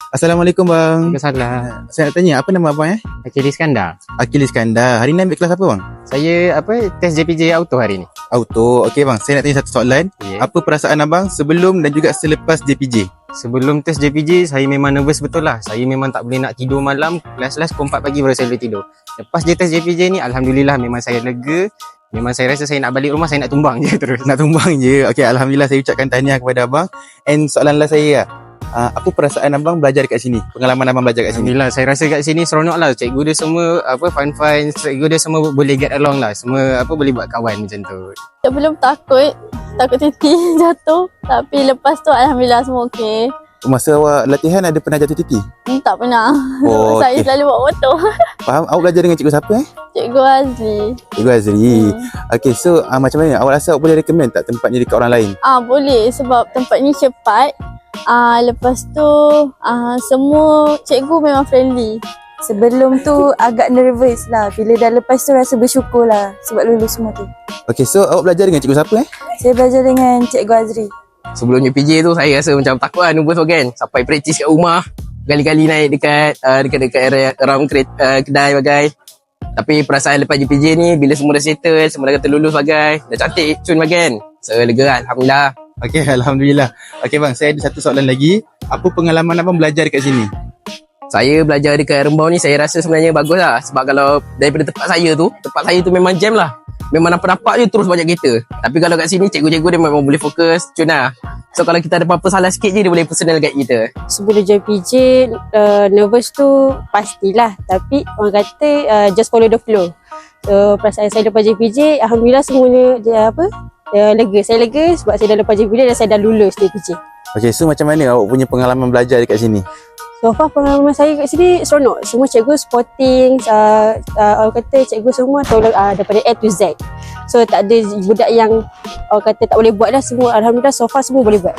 Assalamualaikum bang. Salah. Saya nak tanya, apa nama abang Akil Iskandar. Akil Iskandar. Hari ni ambil kelas apa bang? Saya test JPJ auto hari ni. Auto. Okey bang, saya nak tanya satu soalan. Yeah. Apa perasaan abang sebelum dan juga selepas JPJ? Sebelum test JPJ saya memang nervous betul lah. Saya memang tak boleh nak tidur malam. Last pukul 4 pagi baru saya boleh tidur. Lepas je test JPJ ni alhamdulillah memang saya lega. Memang saya rasa saya nak balik rumah, saya nak tumbang je terus. Nak tumbang je. Okey, alhamdulillah saya ucapkan tahniah kepada abang. And soalan last saya apa perasaan abang belajar dekat sini? Pengalaman abang belajar kat sini? Alhamdulillah saya rasa kat sini seronok lah. Cikgu dia semua fun. Cikgu dia semua boleh get along lah. Semua boleh buat kawan macam tu. Sebelum takut titi jatuh. Tapi lepas tu alhamdulillah semua okey. Masa awak latihan ada pernah jatuh titi? Tak pernah. Oh, Saya okey. selalu bawa motor. Faham? Awak belajar dengan cikgu siapa Cikgu Azli. Cikgu Azri. Okey, so macam mana? Awak rasa awak boleh recommend tak tempat ni dekat orang lain? Boleh sebab tempat ni cepat. Lepas tu semua cikgu memang friendly. Sebelum tu agak nervous lah. Bila dah lepas tu rasa bersyukur lah sebab lulus semua tu. Okey, so awak belajar dengan cikgu siapa Saya belajar dengan Cikgu Azri. Sebelum JPJ tu saya rasa macam takut lah, nervous kan. Sampai praktis kat rumah, kali-kali naik dekat area around kedai bagai. Tapi perasaan lepas JPJ ni bila semua dah settle, semua dah kata lulus bagai, dah cantik cun bagai. So lega lah, alhamdulillah. Okey, alhamdulillah. Okey bang, saya ada satu soalan lagi. Apa pengalaman abang belajar dekat sini? Saya belajar dekat Rembau ni saya rasa sebenarnya bagus lah. Sebab kalau daripada tempat saya tu memang jam lah. Memang nampak je terus banyak kereta. Tapi kalau kat sini cikgu-cikgu dia memang boleh fokus cun lah. So kalau kita ada apa-apa salah sikit je dia boleh personal guide kita. Sebelum JPJ nervous tu pastilah, tapi orang kata just follow the flow. So perasaan saya lepas JPJ alhamdulillah semuanya lega. Saya lega sebab saya dah lepas JPJ dan saya dah lulus JPJ. Okey, so macam mana awak punya pengalaman belajar dekat sini? So far pengalaman saya kat sini seronok. Semua cikgu supporting, orang kata cikgu semua tolong daripada A to Z. So tak ada budak yang orang kata tak boleh buat dah, semua alhamdulillah so far semua boleh buat.